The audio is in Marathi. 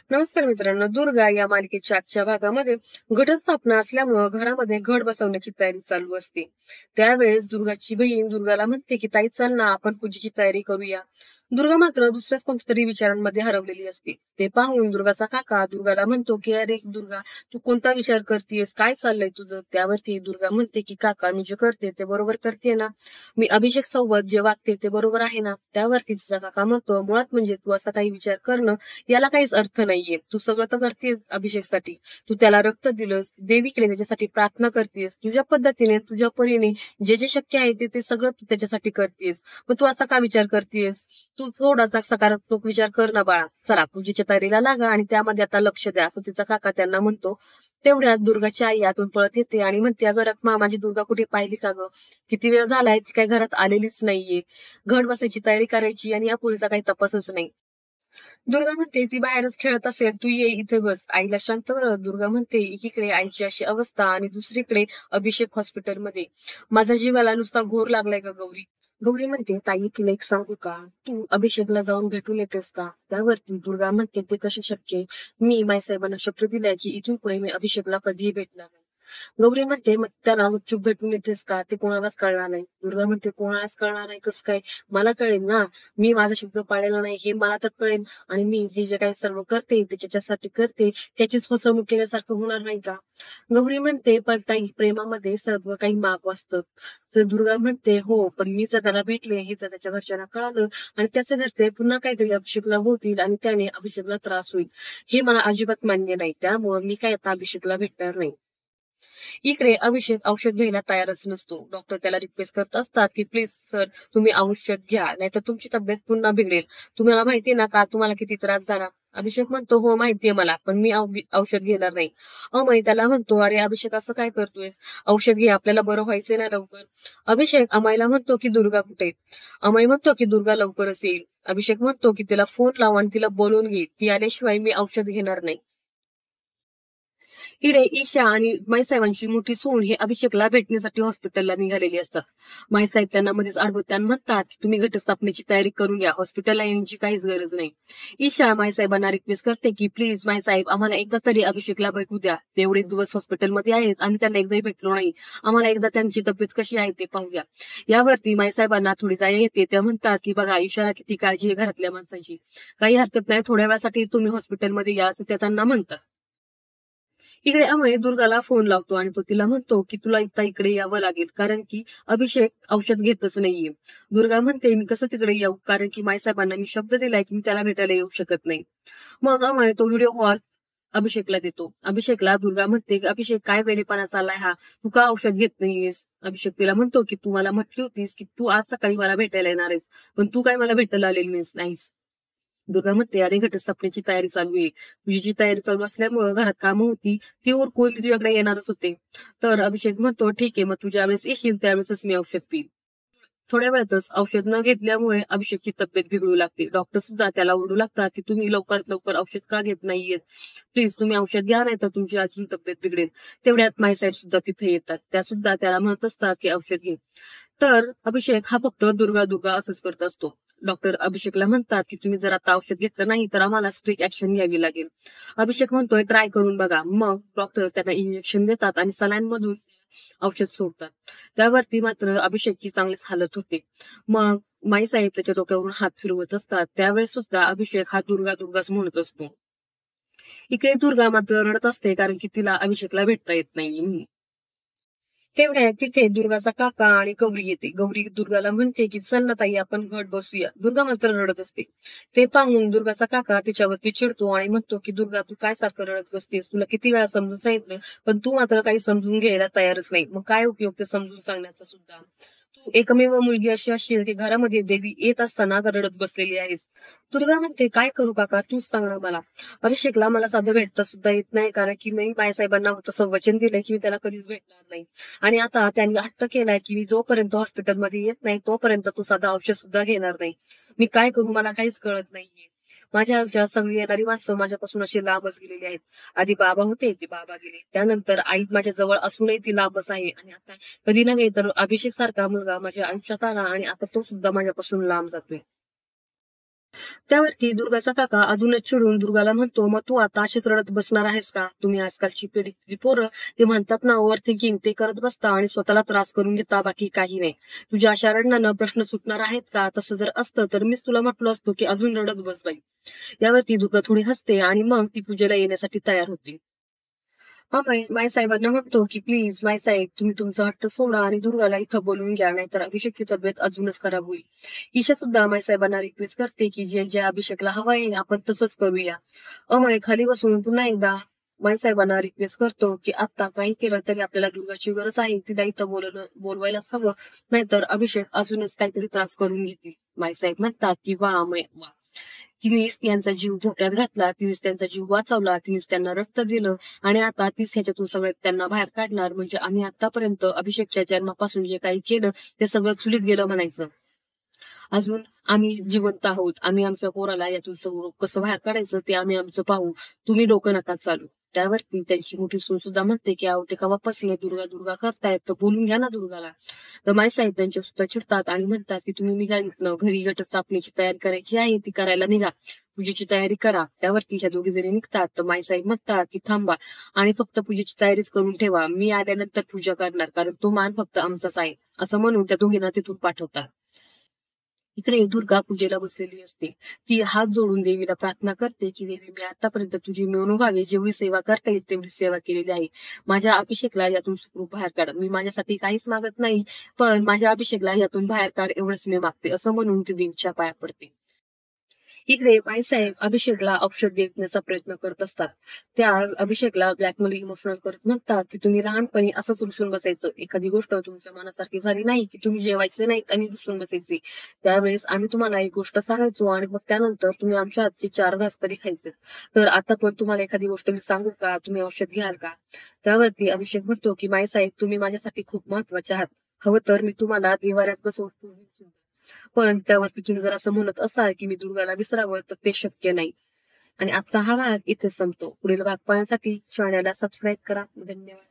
नमस्कार मित्रांनो, दुर्गा या मालिकेच्या आजच्या भागामध्ये घटस्थापना असल्यामुळं घरामध्ये घट बसवण्याची तयारी चालू असते. त्यावेळेस दुर्गाची बहीण दुर्गाला म्हणते की ताई चल ना आपण पूजेची तयारी करूया. दुर्गा मात्र दुसऱ्याच कोणत्या तरी विचारांमध्ये हरवलेली असते. ते पाहून दुर्गाचा काका दुर्गाला म्हणतो की अरे दुर्गा, तू कोणता विचार करतेस, काय चाललंय तुझं? त्यावरती दुर्गा म्हणते की काका, मी जे करते ते बरोबर करते ना, मी अभिषेक सोबत जे वागते ते बरोबर आहे ना. त्यावरती तिचा काका म्हणतो, मुळात म्हणजे तू असा काही विचार करणं याला काहीच अर्थ नाहीये. तू सगळं तर करतेस अभिषेकसाठी. तू त्याला रक्त दिलंस, देवीकडे त्याच्यासाठी प्रार्थना करतेस, तुझ्या पद्धतीने तुझ्या परीने जे जे शक्य आहे ते सगळं तू त्याच्यासाठी करतेस. मग तू असा का विचार करतेस? तू थोडासा सकारात्मक विचार कर ना बाळा. चला पूजेच्या तयारीला लागा आणि त्यामध्ये आता लक्ष द्या, असं तिचा काका त्यांना म्हणतो. तेवढ्यात दुर्गाची आई आतून पळत येते आणि म्हणते, अगं रखमा, माझी दुर्गा कुठे, पाहिली का ग? किती वेळ झालाय ती काय घरात आलेलीच नाहीये. घट बसायची तयारी करायची आणि या पोरीचा काही तपासच नाही. दुर्गा म्हणते, ती बाहेरच खेळत असेल, तू ये इथे बस. आईला शांत कर. दुर्गा म्हणते, एकीकडे आईची अशी अवस्था आणि दुसरीकडे अभिषेक हॉस्पिटलमध्ये. माझा जीवाला नुसता घोर लागलाय का गौरी? गौरी म्हणते, ताई तुला एक सांगू का, तू अभिषेकला जाऊन भेटून येतेस का? त्यावरती दुर्गा म्हणते, ते कसे शक्य आहे? मी माईसाहेबांना शब्द दिलाय की इथून पुढे मी अभिषेकला कधीही भेटणार नाही. गौरी म्हणते, मग त्याला गुपचूप भेटून येतेस का? ते कोणालाच कळणार नाही. दुर्गा म्हणते, कोणालाच कळणार नाही कसं काय? मला कळेल ना. मी माझा शब्द पाळलेला नाही हे मला तर कळेल. आणि मी हे जे काही सर्व करते ते ज्याच्यासाठी करते त्याचीच फसवणूक केल्यासारखं होणार नाही का? गौरी म्हणते, पण ताई प्रेमामध्ये सर्व काही माप असतं. तर दुर्गा म्हणते, हो पण मी जर त्याला भेटले, हे जर त्याच्या घरच्यांना कळालं आणि त्याचे घरचे पुन्हा काहीतरी अभिषेकला होतील आणि त्याने अभिषेकला त्रास होईल, हे मला अजिबात मान्य नाही. त्यामुळे मी काय आता अभिषेकला भेटणार नाही. इकडे अभिषेक औषध घ्यायला तयारच नसतो. डॉक्टर त्याला रिक्वेस्ट करत असतात की प्लीज सर, तुम्ही औषध घ्या, नाहीतर तुमची तब्येत पुन्हा बिघडेल. तुम्हाला माहितीये ना का तुम्हाला किती त्रास झाला? अभिषेक म्हणतो, हो माहितीये मला, पण मी औषध घेणार नाही. अमय त्याला म्हणतो, अरे अभिषेक असं काय करतोयस? औषध घे, आपल्याला बरं व्हायचंय ना लवकर. अभिषेक अमयला म्हणतो की दुर्गा कुठे? अमय म्हणतो की दुर्गा लवकरच येईल. अभिषेक म्हणतो की तिला फोन लाव आणि तिला बोलवून घे, ती आल्याशिवाय मी औषध घेणार नाही. इकडे ईशा आणि माईसाहेबांची मोठी सून हे अभिषेकला भेटण्यासाठी हॉस्पिटलला निघालेली असतात. माईसाहेब त्यांना मध्येच अडवत म्हणतात की तुम्ही घटस्थापनेची तयारी करून घ्या, हॉस्पिटलला येण्याची काहीच गरज नाही. ईशा माईसाहेबांना रिक्वेस्ट करते की प्लीज माईसाहेब, आम्हाला एकदा तरी अभिषेकला भेटू द्या. तेवढे दिवस हॉस्पिटलमध्ये आहेत, आम्ही त्यांना एकदाही भेटलो नाही. आम्हाला एकदा त्यांची तब्येत कशी आहे ते पाहूया. यावरती माईसाहेबांना थोडी दया येते. त्या म्हणतात की बघा, ईशाला किती काळजी आहे घरातल्या माणसांची, काही हरकत नाही, थोड्या वेळासाठी तुम्ही हॉस्पिटलमध्ये या, असं त्या त्यांना म्हणतात. इकडे अमय दुर्गाला फोन लावतो आणि तो तिला म्हणतो की तुला एकदा इकडे यावं लागेल, कारण की अभिषेक औषध घेतच नाहीये. दुर्गा म्हणते, मी कसं तिकडे येऊ, कारण की माईसाहेबांना मी शब्द दिलाय की मी त्याला भेटायला येऊ शकत नाही. मग अमय तो व्हिडिओ कॉल अभिषेकला देतो. अभिषेकला दुर्गा म्हणते, अभिषेक काय वेडेपणा चाललाय हा, तू का औषध घेत नाहीयेस? अभिषेक तिला म्हणतो की तू मला म्हटली होतीस की तू आज सकाळी मला भेटायला येणार आहेस, पण तू काय मला भेटायला आलेली नाहीस. दुर्गा म्हणते, अरे घटस्थापनेची तयारी चालू आहे, पूजेची तयारी चालू असल्यामुळं घरात कामं होती, ती उरकून तुझ्याकडे येणारच होते. तर अभिषेक म्हणतो, ठीक आहे, मग तू ज्यावेळेस येशील त्यावेळेसच मी औषध पिईन. थोड्या वेळातच औषध न घेतल्यामुळे अभिषेकची तब्येत बिघडू लागते. डॉक्टर सुद्धा त्याला ओरडू लागतात की तुम्ही लवकरात लवकर औषध का घेत नाहीयेत? प्लीज तुम्ही औषध घ्या, नाही तर तुमची अजून तब्येत बिघडेल. तेवढ्यात माईसाहेब सुद्धा तिथे येतात. त्या सुद्धा त्याला म्हणत असतात की औषध घे. तर अभिषेक हा फक्त दुर्गा दुर्गा असंच करत असतो. डॉक्टर अभिषेकला म्हणतात की तुम्ही जर आता औषध घेतलं नाही तर आम्हाला स्ट्रिक्ट ऍक्शन घ्यावी लागेल. अभिषेक म्हणतोय, ट्राय करून बघा. मग डॉक्टर त्यांना इंजेक्शन देतात आणि सलाईन मधून औषध सोडतात. त्यावरती मात्र अभिषेकची चांगलीच हालत होते. मग माईसाहेब त्याच्या डोक्यावरून हात फिरवत असतात. त्यावेळेस सुद्धा अभिषेक हा दुर्गा दुर्गाच म्हणत असतो. इकडे दुर्गा मात्र रडत असते, कारण की तिला अभिषेकला भेटता येत नाही. तेवढ्या तिथे दुर्गाचा काका आणि गौरी येते. गौरी दुर्गाला म्हणते की चल ना ताई, आपण घट बसूया. दुर्गा मात्र रडत असते. ते पाहून दुर्गाचा काका तिच्यावरती चिडतो आणि म्हणतो की दुर्गा, तू काय सारखं रडत बसतेस? तुला किती वेळा समजून सांगितलं, पण तू मात्र काही समजून घ्यायला तयारच नाही. मग काय उपयोग ते समजून सांगण्याचा सुद्धा? तू एकमेव मुलगी अशी असशील की घरामध्ये देवी येत असताना रडत बसलेली आहेस. दुर्गा म्हणते, काय करू काका, तूच सांग ना मला. अभिषेकला मला साधं भेटता सुद्धा येत नाही, कारण की मी बाळासाहेबांना तसं वचन दिलंय की मी त्याला कधीच भेटणार नाही. आणि आता त्यांनी हट्ट केलाय की मी जोपर्यंत हॉस्पिटलमध्ये येत नाही तोपर्यंत तू साधं औषध सुद्धा घेणार नाही. मी काय करू, मला काहीच कळत नाहीये. माझ्या आयुष्यात सगळी येणारी माणसं माझ्यापासून अशी लांबच गेलेली आहेत. आधी बाबा होते, ते बाबा गेले. त्यानंतर आई माझ्या जवळ असूनही ती लांबच आहे. आणि आता कधी नव्हे तर अभिषेक सारखा मुलगा माझ्या आयुष्यात आला आणि आता तो सुद्धा माझ्यापासून लांब जातोय. त्यावरती दुर्गाचा काका अजूनच चिडून दुर्गाला म्हणतो, मग तू आता अशीच रडत बसणार आहेस का? तुम्ही आजकालची पिढीतली पोरं ते म्हणतात ना ओव्हर थिंकिंग, ते करत बसता आणि स्वतःला त्रास करून घेता, बाकी काही नाही. तुझ्या अशा रडण्यानं प्रश्न सुटणार आहेत का? तसं जर असतं तर मीच तुला म्हटलो असतो की अजून रडत बस बाई. यावरती दुर्गा थोडी हसते आणि मग ती पूजेला येण्यासाठी तयार होते. हा माईसाहेबांना म्हणतो की प्लीज माईसाहेब, तुम्ही तुमचा हट्ट सोडा आणि दुर्गाला इथं बोलवून घ्या, नाहीतर अभिषेकची तब्येत अजूनच खराब होईल. ईशा सुद्धा माईसाहेबांना रिक्वेस्ट करते की जे जे अभिषेकला हवंय आपण तसंच करूया. अमय खाली बसून पुन्हा एकदा माईसाहेबांना रिक्वेस्ट करतो की आता काही केलं तरी आपल्याला दुर्गाची गरज आहे, तिला इथं बोलवायलाच हवं, नाहीतर अभिषेक अजूनच काहीतरी त्रास करून घेतील. माईसाहेब म्हणतात की वा अमय वा, तिनेच त्यांचा जीव धोक्यात घातला, तिनेच त्यांचा जीव वाचवला, तिनेच त्यांना रक्त दिलं आणि आता तीच ह्याच्यातून सगळ्यात त्यांना बाहेर काढणार. म्हणजे आम्ही आतापर्यंत अभिषेकच्या जन्मापासून जे काही केलं ते सगळं चुलीत गेलं म्हणायचं. अजून आम्ही जिवंत आहोत, आम्ही आमच्या पोराला यातून सगळं कसं बाहेर काढायचं ते आम्ही आमचं पाहू, तुम्ही डोकं नका चालू. त्यावरती त्यांची मोठी सून सुद्धा म्हणते की अहो ते केव्हापासून दुर्गा दुर्गा करतायत, तर बोलून घ्या ना दुर्गाला. तर माईसाहेब त्यांच्या सुद्धा चिडतात आणि म्हणतात की तुम्ही निघा इथनं, घरी घटस्थापनेची तयारी करायची आहे ती करायला निघा, पूजेची तयारी करा. त्यावरती ह्या दोघी जणी निघतात. तर माईसाहेब म्हणतात की थांबा आणि फक्त पूजेची तयारीच करून ठेवा, मी आल्यानंतर पूजा करणार, कारण तो मान फक्त आमचाच आहे, असं म्हणून त्या दोघींना तिथून पाठवतात. इकडे दुर्गा पूजेला बसलेली असते. ती हात जोडून देवीला प्रार्थना करते की देवी, मी आतापर्यंत तुझी मिळून व्हावी, जेवढी सेवा करता येईल तेवढी सेवा केलेली आहे. माझ्या अभिषेकला यातून सुखरूप बाहेर काढ. मी माझ्यासाठी काहीच मागत नाही, पण माझ्या अभिषेकला यातून बाहेर काढ एवढंच मी मागते, असं म्हणून ती देवीच्या पाया पडते. इकडे बाईसाहेब अभिषेकला औषध देण्याचा प्रयत्न करत असतात. त्या अभिषेकला ब्लॅकमेल इमोशनल करत म्हणतात की तुम्ही लहानपणी असंच रुसून बसायचं, एखादी गोष्ट तुमच्या मनासारखी झाली नाही की तुम्ही जेवायचे नाहीत आणि रुसून बसायचे. त्यावेळेस आम्ही तुम्हाला एक गोष्ट सांगायचो आणि मग त्यानंतर तुम्ही आमच्या हातचे 4 घास तरी खायचे. तर आता पण तुम्हाला एखादी गोष्ट मी सांगू का? तुम्ही औषध घ्याल का? त्यावरती अभिषेक म्हणतो की माईसाहेब, तुम्ही माझ्यासाठी खूप महत्वाचे आहात. हवं तर मी तुम्हाला देव्हाऱ्यात बसवून पूजेन सुद्धा. पण त्यावरती तुम्ही जर असं म्हणत असाल की मी दुर्गाला विसरावं, तर ते शक्य नाही. आणि आजचा हा भाग इथे संपतो. पुढील भाग पाहण्यासाठी चॅनलला सबस्क्राईब करा. धन्यवाद.